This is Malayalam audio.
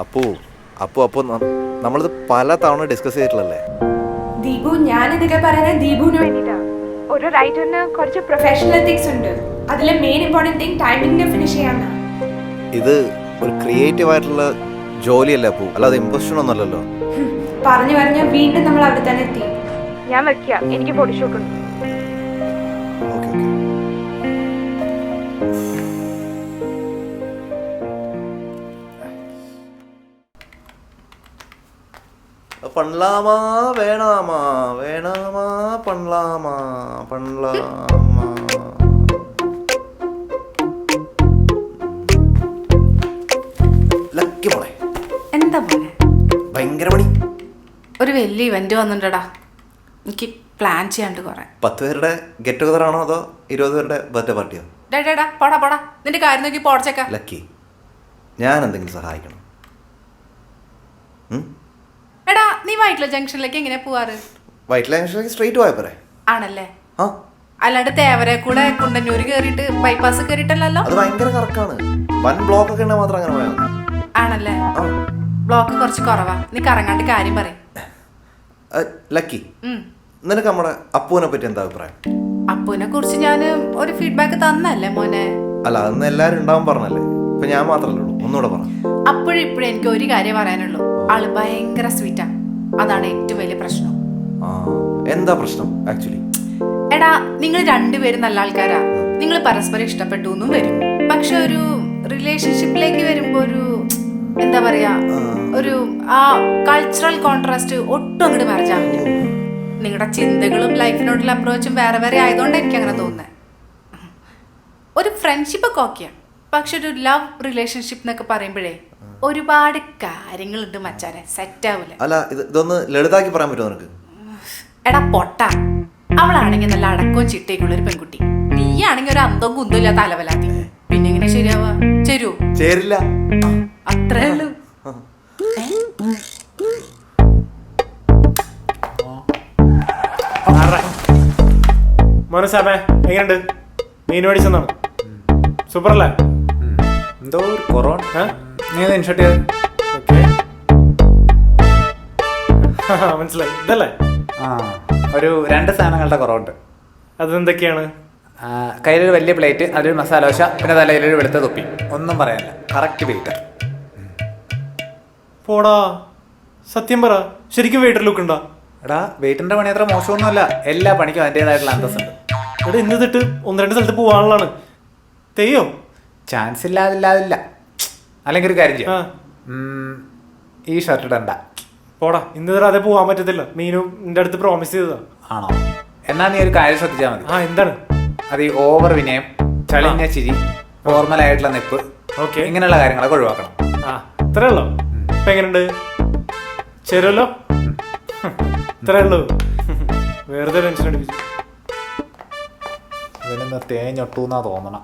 അപ്പു അപ്പു അപ്പു നമ്മളിത് പല തവണ ഡിസ്കസ് ചെയ്തിട്ടുള്ളല്ലേ. ദീപു, ഞാൻ ഇതൊക്കെ പറയുന്നത് ദീപുവിന് വേണ്ടിയിട്ടാണ്. ഒരു റൈറ്ററിന് കുറച്ച് പ്രൊഫഷണൽ എത്തിക്സ് ഉണ്ട്. അതിലെ മെയിൻ ഇമ്പോർട്ടൻറ്റ് തിങ് ടൈമിങ്ങിന് ഫിനിഷ് ചെയ്യാനാണ്. ഇത് ഒരു ക്രിയേറ്റീവ് ആയിട്ടുള്ള ജോലിയല്ലേ അപ്പു, അല്ലാതെ ഇമ്പോസിഷൻ ഒന്നുമല്ലല്ലോ. പറഞ്ഞു പറഞ്ഞ് വീണ്ടും നമ്മൾ അവിടെ തന്നെ എത്തി. ഞാൻ വെക്കുക, എനിക്ക് ഫോട്ടോഷൂട്ട് ഉണ്ട്. Okay okay. പൺലാമാ വേണാമാ വേണാമാ പൺലാമാ പൺലാമാ. ലക്കി മോളെ. എന്താ പോലെ ഭയങ്കര പണി. ഒരു വലിയ ഇവന്റ് വന്നിട്ടുണ്ടടാ, എനിക്ക് പ്ലാൻ ചെയ്യാണ്ട് കുറെ. 10 പേരുടെ ഗെറ്റ് ടുഗദർ ആണോ അതോ 20 പേരുടെ ബർത്ത്ഡേ പാർട്ടിയോ? ഡേടാ പോടാ പോടാ, നിന്റെ കാര്യം നോക്കി പോടച്ചേക്ക. ലക്കി, ഞാൻ എന്തെങ്കിലും സഹായിക്കണം. എടാ, നീ വൈറ്റില ജംഗ്ഷനിലേക്ക് എങ്ങനെ പോവാറ്? വൈറ്റില ജംഗ്ഷനിലേക്ക് സ്ട്രെയിറ്റ് പോയാ പോരെ? ആണല്ലേ. ആ, അല്ലാണ്ട് തേവരെ കൂടെ കുണ്ടന്നൂര് കേറിയിട്ട് ബൈപ്പാസ് കേറിയിട്ടല്ലോ. അത് ഭയങ്കര കറക്കാണ്. വൻ ബ്ലോക്ക് ഒക്കെ ഉണ്ടെങ്കിൽ മാത്രം അങ്ങനെ പോയാൽ മതി. ആണല്ലേ. ബ്ലോക്ക് കുറച്ച് കുറവാ. നീ കറങ്ങാണ്ട് കാര്യം പറയും. ലക്കി, നിനക്ക് നമ്മുടെ അപ്പുവിനെ പറ്റി എന്താ അഭിപ്രായം? അപ്പുവിനെ കുറിച്ച് ഞാൻ ഒരു ഫീഡ്ബാക്ക് തന്നല്ലേ മോനെ. അല്ല, അന്ന് എല്ലാരും ഉണ്ടാവും പറഞ്ഞല്ലേ, ഇപ്പൊ ഞാൻ മാത്രല്ലേ ഉള്ളൂ. ഒന്നുകൂടെ പറ. അപ്പോഴിപ്പോഴും എനിക്ക് ഒരു കാര്യം പറയാനുള്ളൂ, ആള് ഭയങ്കര സ്വീറ്റാ. അതാണ് ഏറ്റവും വലിയ പ്രശ്നം. എന്താ പ്രശ്നം ആക്ച്വലി? എടാ, നിങ്ങൾ രണ്ടുപേരും നല്ല ആൾക്കാരാ. നിങ്ങൾ പരസ്പരം ഇഷ്ടപ്പെട്ടു എന്നും വരും. പക്ഷെ ഒരു റിലേഷൻഷിപ്പിലേക്ക് വരുമ്പോ ഒരു എന്താ പറയാ, ഒരു ആ കൾച്ചറൽ കോൺട്രാസ്റ്റ് ഒട്ടും അങ്ങോട്ട് മറിച്ചാൻ പറ്റും. നിങ്ങളുടെ ചിന്തകളും ലൈഫിനോടുള്ള അപ്രോച്ചും വേറെ വേറെ ആയതുകൊണ്ട് എനിക്ക് അങ്ങനെ തോന്നുന്നത്. ഒരു ഫ്രണ്ട്ഷിപ്പ് ഒക്കെ ഓക്കെയാണ്, പക്ഷെ ഒരു ലവ് റിലേഷൻഷിപ്പ് എന്നൊക്കെ പറയുമ്പോഴേ ഒരുപാട് കാര്യങ്ങളുണ്ട് മച്ചാനെ, സെറ്റ് ആവൂല. അല്ല, ഇതൊന്ന് ലളിതാക്കി പറയാൻ പറ്റുമോ നിനക്ക്? എടാ പൊട്ട, അവളാണെങ്കിൽ നല്ല അടക്കവും ചിട്ടയൊക്കെയുള്ള ഒരു പെൺകുട്ടി, നീയാണെങ്കിൽ ഒരു അന്തവും കുന്തവും ഇല്ലാത്ത അലവലാതി. പിന്നെ എങ്ങനെ ശരിയാവാ? ചേരില്ല, അത്രേ ഉള്ളൂ. മോനസാമേ, എങ്ങനെയുണ്ട്? മീൻ മേടിച്ചെന്നാണ്. സൂപ്പർ അല്ലേ? എന്തോ കൊറോണ. നീ ഇൻഷർട്ട് ചെയ്ത്. ഓക്കെ, മനസ്സിലായി. ഇതല്ലേ? ആ, ഒരു 2 സാധനങ്ങളുടെ കുറവുണ്ട്. അതെന്തൊക്കെയാണ്? കയ്യിലൊരു വലിയ പ്ലേറ്റ്, അതിലൊരു മസാല ദോശ, പിന്നെ തലയിലൊരു വെളുത്ത തൊപ്പി. ഒന്നും പറയാനില്ല, കറക്റ്റ് വെയിറ്റ്. പോടാ, സത്യം പറ, ശരിക്കും വെയിറ്റർ ലുക്ക് ഉണ്ടോ? എടാ, വെയിറ്റിന്റെ പണി അത്ര മോശമൊന്നുമല്ല. എല്ലാ പണിക്കും അതിൻ്റെതായിട്ടുള്ള അന്തസ്സുണ്ട്. ഇവിടെ ഇന്ന് തൊട്ട് 1-2 സ്ഥലത്ത് പോകാനുള്ളതാണ്. തെയ്യോ? ചാൻസ് ഇല്ലാതില്ല. അല്ലെങ്കിൽ ഒരു കാര്യം ചെയ്യാം, ഈ ഷർട്ട് ഇടണ്ട. പോടാ, ഇന്ന് തരാതെ അതേ പോകാൻ പറ്റത്തില്ല. മീനും നിന്റെ അടുത്ത് പ്രോമിസ് ചെയ്തതാ. ആണോ? എന്നാ നീ ഒരു കാര്യം ശ്രദ്ധിച്ചാൽ മതി. എന്താണ്? അത് ഈ ഓവർ വിനയം, ചളിഞ്ഞ ചിരി, ഫോർമൽ ആയിട്ടുള്ള നെപ്പ്, ഓക്കെ, ഇങ്ങനെയുള്ള കാര്യങ്ങളൊക്കെ ഒഴിവാക്കണം. ഇത്രേ ഉള്ളോ? ഇപ്പൊ എങ്ങനെയുണ്ട്? ചേരുമല്ലോ? ഇത്രേ ഉള്ളൂ. വെറുതെ ടെൻഷൻ അടിപ്പിച്ചു. ഇവനൊന്ന് തേഞ്ഞൊട്ടൂന്നാ തോന്നണം.